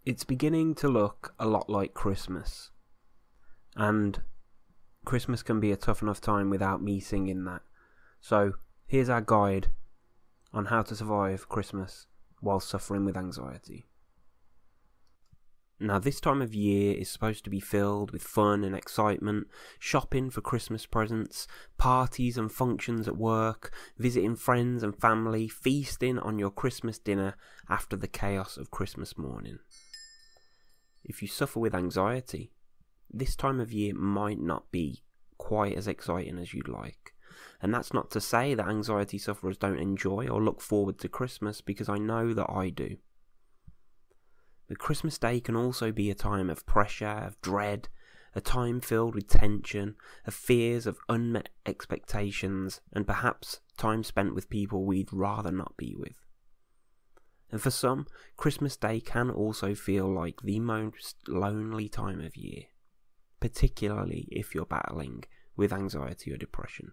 It's beginning to look a lot like Christmas, and Christmas can be a tough enough time without me singing that. So here's our guide on how to survive Christmas while suffering with anxiety. Now, this time of year is supposed to be filled with fun and excitement, shopping for Christmas presents, parties and functions at work, visiting friends and family, feasting on your Christmas dinner after the chaos of Christmas morning. If you suffer with anxiety, this time of year might not be quite as exciting as you'd like. And that's not to say that anxiety sufferers don't enjoy or look forward to Christmas, because I know that I do. But Christmas Day can also be a time of pressure, of dread, a time filled with tension, of fears, of unmet expectations, and perhaps time spent with people we'd rather not be with. And for some, Christmas Day can also feel like the most lonely time of year, particularly if you're battling with anxiety or depression.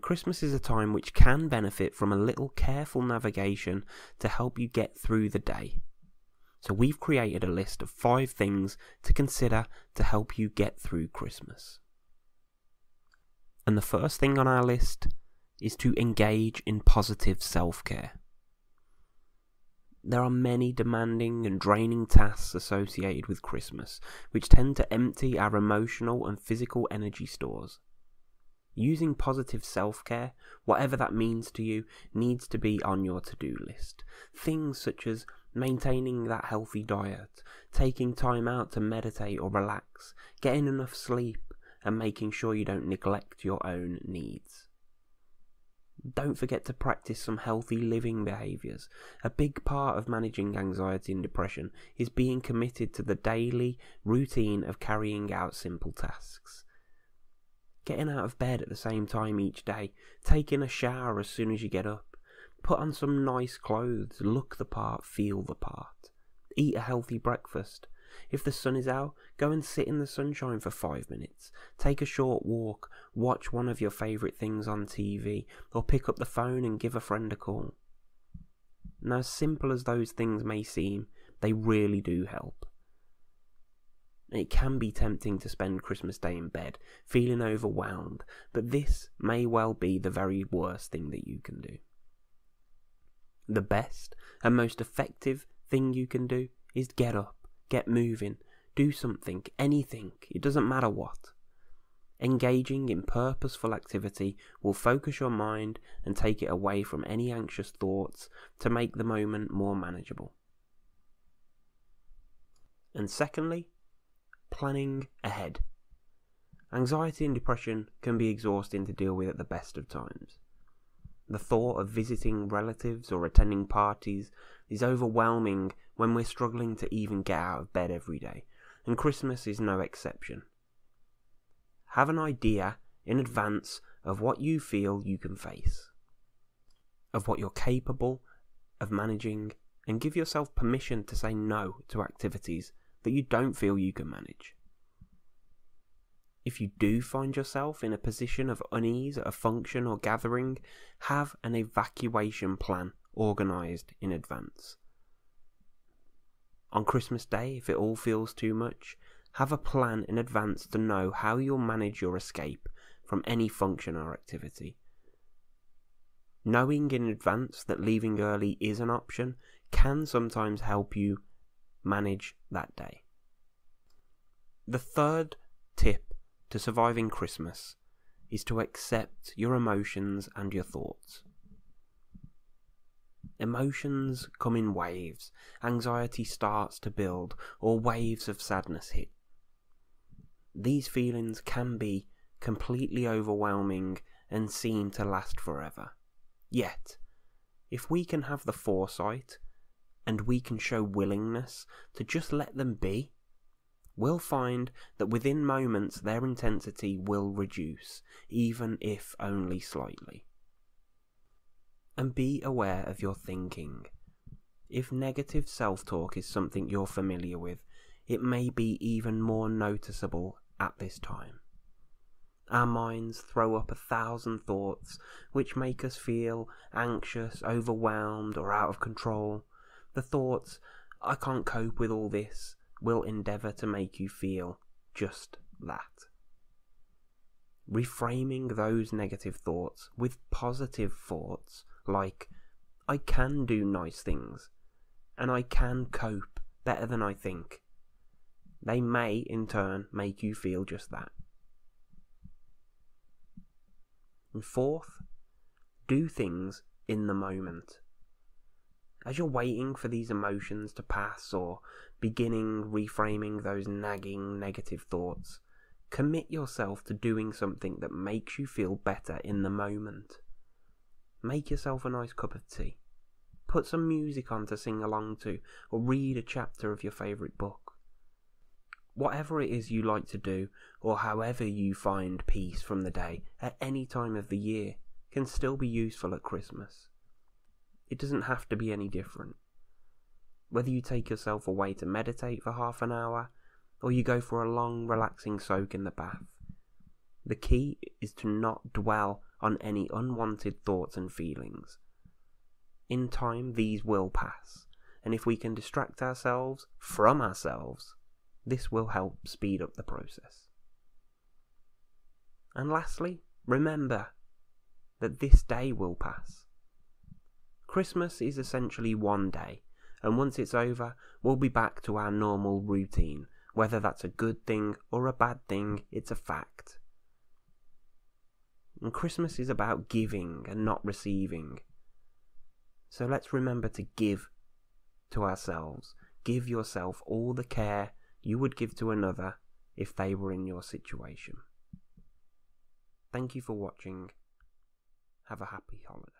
Christmas is a time which can benefit from a little careful navigation to help you get through the day. So we've created a list of 5 things to consider to help you get through Christmas. And the first thing on our list is to engage in positive self-care. There are many demanding and draining tasks associated with Christmas, which tend to empty our emotional and physical energy stores. Using positive self-care, whatever that means to you, needs to be on your to-do list. Things such as maintaining that healthy diet, taking time out to meditate or relax, getting enough sleep, and making sure you don't neglect your own needs. Don't forget to practice some healthy living behaviours. A big part of managing anxiety and depression is being committed to the daily routine of carrying out simple tasks. Getting out of bed at the same time each day, taking a shower as soon as you get up, put on some nice clothes, look the part, feel the part. Eat a healthy breakfast. If the sun is out, go and sit in the sunshine for 5 minutes. Take a short walk, watch one of your favourite things on TV, or pick up the phone and give a friend a call. Now, as simple as those things may seem, they really do help. It can be tempting to spend Christmas Day in bed, feeling overwhelmed, but this may well be the very worst thing that you can do. The best and most effective thing you can do is get up, get moving, do something, anything, it doesn't matter what. Engaging in purposeful activity will focus your mind and take it away from any anxious thoughts to make the moment more manageable. And secondly, planning ahead. Anxiety and depression can be exhausting to deal with at the best of times. The thought of visiting relatives or attending parties is overwhelming when we're struggling to even get out of bed every day, and Christmas is no exception. Have an idea in advance of what you feel you can face, of what you're capable of managing, and give yourself permission to say no to activities that you don't feel you can manage. If you do find yourself in a position of unease at a function or gathering, have an evacuation plan organised in advance. On Christmas Day, if it all feels too much, have a plan in advance to know how you'll manage your escape from any function or activity. Knowing in advance that leaving early is an option can sometimes help you manage that day. The third tip to surviving Christmas is to accept your emotions and your thoughts. Emotions come in waves. Anxiety starts to build, or waves of sadness hit. These feelings can be completely overwhelming and seem to last forever. Yet, if we can have the foresight and we can show willingness to just let them be, we'll find that within moments their intensity will reduce, even if only slightly. And be aware of your thinking. If negative self-talk is something you're familiar with, it may be even more noticeable at this time. Our minds throw up 1,000 thoughts which make us feel anxious, overwhelmed, or out of control. The thoughts, "I can't cope with all this," will endeavour to make you feel just that. Reframing those negative thoughts with positive thoughts like, "I can do nice things, and I can cope better than I think," they may in turn make you feel just that. And fourth, do things in the moment. As you're waiting for these emotions to pass or beginning reframing those nagging negative thoughts, commit yourself to doing something that makes you feel better in the moment. Make yourself a nice cup of tea. Put some music on to sing along to, or read a chapter of your favourite book. Whatever it is you like to do, or however you find peace from the day at any time of the year, can still be useful at Christmas. It doesn't have to be any different. Whether you take yourself away to meditate for half an hour, or you go for a long, relaxing soak in the bath, the key is to not dwell on any unwanted thoughts and feelings. In time, these will pass, and if we can distract ourselves from ourselves, this will help speed up the process. And lastly, remember that this day will pass. Christmas is essentially one day, and once it's over, we'll be back to our normal routine. Whether that's a good thing or a bad thing, it's a fact. And Christmas is about giving and not receiving. So let's remember to give to ourselves. Give yourself all the care you would give to another if they were in your situation. Thank you for watching. Have a happy holiday.